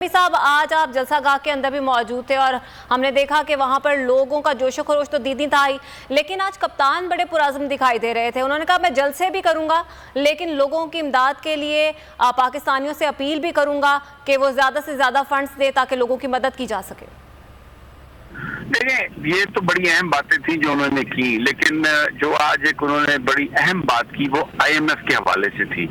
صاحب آج آپ جلسہ گاہ کے اندر بھی موجود تھے اور ہم نے دیکھا کہ وہاں پر لوگوں کا جوش و خروش تو دیدی تھا ہی، لیکن آج کپتان بڑے پرعزم دکھائی دے رہے تھے۔ انہوں نے کہا میں جلسے بھی کروں گا لیکن لوگوں کی امداد کے لیے پاکستانیوں سے اپیل بھی کروں گا کہ وہ زیادہ سے زیادہ فنڈز دے تاکہ لوگوں کی مدد کی جا سکے۔ دیکھیں، یہ تو بڑی اہم باتیں تھیں جو انہوں نے کی، لیکن جو آج ایک انہوں نے بڑی اہم بات کی وہ IMF کے حوالے سے تھی۔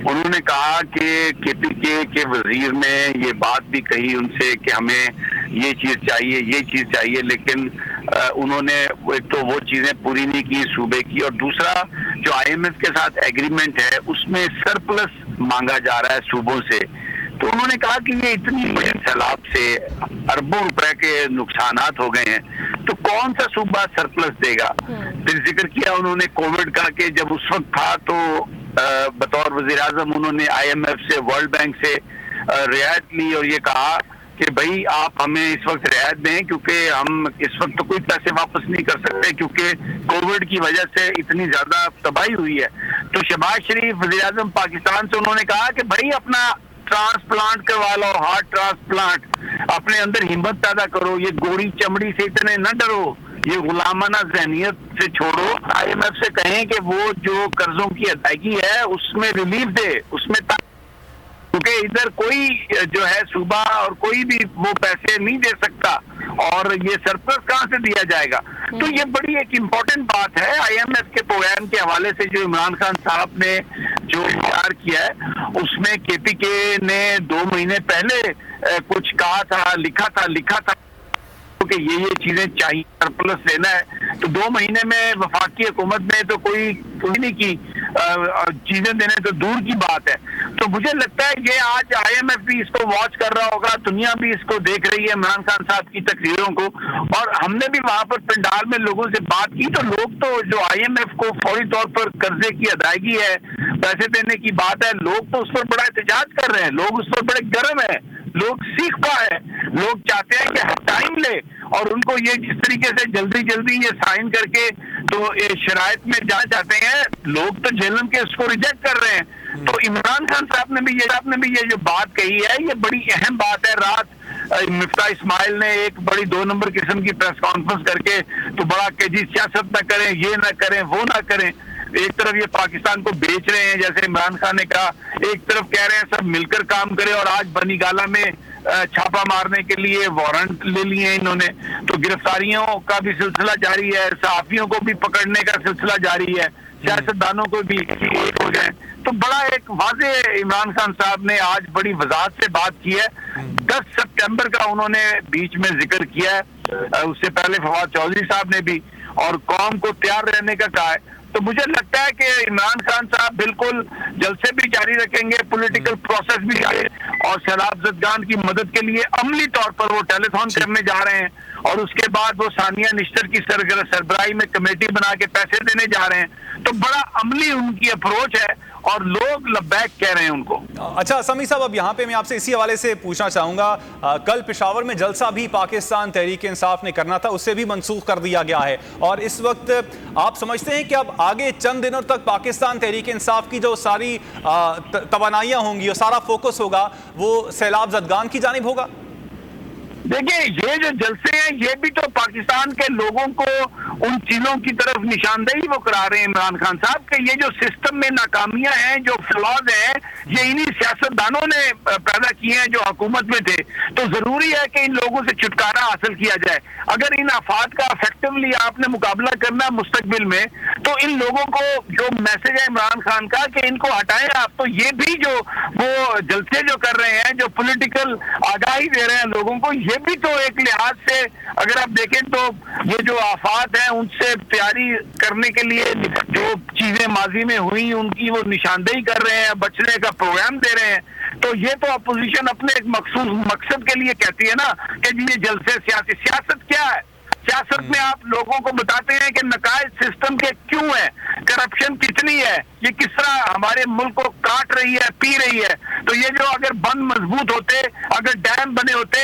انہوں نے کہا کہ KPK کے وزیر نے یہ بات بھی کہی ان سے کہ ہمیں یہ چیز چاہیے، لیکن انہوں نے ایک تو وہ چیزیں پوری نہیں کی صوبے کی، اور دوسرا جو IMF کے ساتھ ایگریمنٹ ہے اس میں سرپلس مانگا جا رہا ہے صوبوں سے۔ تو انہوں نے کہا کہ یہ اتنی بڑے سیلاب سے اربوں روپے کے نقصانات ہو گئے ہیں تو کون سا صوبہ سرپلس دے گا۔ پھر ذکر کیا انہوں نے کووڈ کا کہ جب اس وقت تھا تو بطور وزیر اعظم انہوں نے IMF سے ورلڈ بینک سے رعایت لی اور یہ کہا کہ بھائی آپ ہمیں اس وقت رعایت دیں کیونکہ ہم اس وقت تو کوئی پیسے واپس نہیں کر سکتے کیونکہ کووڈ کی وجہ سے اتنی زیادہ تباہی ہوئی ہے۔ تو شہباز شریف وزیر اعظم پاکستان سے انہوں نے کہا کہ بھائی اپنا ٹرانسپلانٹ کروا لو، ہارٹ ٹرانسپلانٹ، اپنے اندر ہمت پیدا کرو، یہ گوڑی چمڑی سے اتنے نہ ڈرو، یہ غلامانہ ذہنیت سے چھوڑو۔ IMF سے کہیں کہ وہ جو قرضوں کی ادائیگی ہے اس میں ریلیف دے، اس میں کیونکہ ادھر کوئی جو ہے صوبہ اور کوئی بھی وہ پیسے نہیں دے سکتا اور یہ سرپلس کہاں سے دیا جائے گا۔ تو یہ بڑی ایک امپورٹنٹ بات ہے۔ IMF کے پروگرام کے حوالے سے جو عمران خان صاحب نے جو اظہار کیا ہے اس میں KPK نے 2 مہینے پہلے کچھ کہا تھا، لکھا تھا کہ یہ چیزیں چاہیے، سرپلس لینا ہے۔ تو 2 مہینے میں وفاقی حکومت نے تو کوئی نہیں کی، چیزیں دینے تو دور کی بات ہے۔ تو مجھے لگتا ہے یہ آج IMF بھی اس کو واچ کر رہا ہوگا، دنیا بھی اس کو دیکھ رہی ہے عمران خان صاحب کی تقریروں کو، اور ہم نے بھی وہاں پر پنڈال میں لوگوں سے بات کی تو لوگ تو جو IMF کو فوری طور پر قرضے کی ادائیگی ہے، پیسے دینے کی بات ہے، لوگ تو اس پر بڑا احتجاج کر رہے ہیں، لوگ اس پر بڑے گرم ہیں، لوگ سیکھ پا ہے، لوگ چاہتے ہیں کہ ٹائم لے اور ان کو یہ جس طریقے سے جلدی یہ سائن کر کے تو شرائط میں جانا چاہتے ہیں، لوگ تو جیلن کے اس کو ریجیکٹ کر رہے ہیں۔ تو عمران خان صاحب نے بھی یہ جو بات کہی ہے یہ بڑی اہم بات ہے۔ رات مفتاح اسماعیل نے ایک بڑی 2 نمبر قسم کی پریس کانفرنس کر کے تو بڑا کہ جی سیاست نہ کریں، یہ نہ کریں، وہ نہ کریں۔ ایک طرف یہ پاکستان کو بیچ رہے ہیں جیسے عمران خان نے کہا، ایک طرف کہہ رہے ہیں سب مل کر کام کریں، اور آج بنی گالہ میں چھاپا مارنے کے لیے وارنٹ لے لیے ہیں انہوں نے۔ تو گرفتاریوں کا بھی سلسلہ جاری ہے، صحافیوں کو بھی پکڑنے کا سلسلہ جاری ہے، سیاستدانوں کو بھی ہو جائیں۔ تو بڑا ایک واضح عمران خان صاحب نے آج بڑی وضاحت سے بات کی ہے۔ 10 سپٹمبر کا انہوں نے بیچ میں ذکر کیا ہے، اس سے پہلے فواد چودھری صاحب نے بھی، اور قوم کو تیار رہنے کا کہا ہے۔ تو مجھے لگتا ہے کہ عمران خان صاحب بالکل جلسے بھی جاری رکھیں گے، پولیٹیکل پروسیس بھی جاری، اور سیلاب زدگان کی مدد کے لیے عملی طور پر وہ ٹیلی تھون کرنے جا رہے ہیں، اور اس کے بعد وہ ثانیہ نشتر کی سربراہی میں کمیٹی بنا کے پیسے دینے جا رہے ہیں۔ تو بڑا عملی ان کی اپروچ ہے اور لوگ لبیک کہہ رہے ہیں ان کو۔ اچھا سمیع صاحب، اب یہاں پہ میں آپ سے اسی حوالے سے پوچھنا چاہوں گا، کل پشاور میں جلسہ بھی پاکستان تحریک انصاف نے کرنا تھا، اسے بھی منسوخ کر دیا گیا ہے، اور اس وقت آپ سمجھتے ہیں کہ اب آگے چند دنوں تک پاکستان تحریک انصاف کی جو ساری توانائیاں ہوں گی اور سارا فوکس ہوگا وہ سیلاب زدگان کی جانب ہوگا؟ دیکھیں، یہ جو جلسے ہیں یہ بھی تو پاکستان کے لوگوں کو ان چیزوں کی طرف نشاندہی وہ کرا رہے ہیں عمران خان صاحب کہ یہ جو سسٹم میں ناکامیاں ہیں، جو فلاز ہیں، یہ انہی سیاستدانوں نے پیدا کیے ہیں جو حکومت میں تھے۔ تو ضروری ہے کہ ان لوگوں سے چھٹکارا حاصل کیا جائے۔ اگر ان آفات کا افیکٹولی آپ نے مقابلہ کرنا مستقبل میں تو ان لوگوں کو جو میسج ہے عمران خان کا کہ ان کو ہٹائیں آپ، تو یہ بھی جو وہ جلسے جو کر رہے ہیں، جو پولیٹیکل آگاہی دے رہے ہیں لوگوں کو، یہ بھی تو ایک لحاظ سے اگر آپ دیکھیں تو یہ جو آفات ہیں ان سے تیاری کرنے کے لیے جو چیزیں ماضی میں ہوئی ان کی وہ نشاندہی کر رہے ہیں، بچنے کا پروگرام دے رہے ہیں۔ تو یہ تو اپوزیشن اپنے ایک مخصوص مقصد کے لیے کہتی ہے نا کہ جی یہ جلسے سیاست کیا ہے؟ سیاست میں آپ لوگوں کو بتاتے ہیں کہ نقائص سسٹم کے کیوں ہیں، کرپشن کتنی ہے، یہ کس طرح ہمارے ملک کو کاٹ رہی ہے، پی رہی ہے۔ تو یہ جو اگر بند مضبوط ہوتے، اگر ڈیم بنے ہوتے،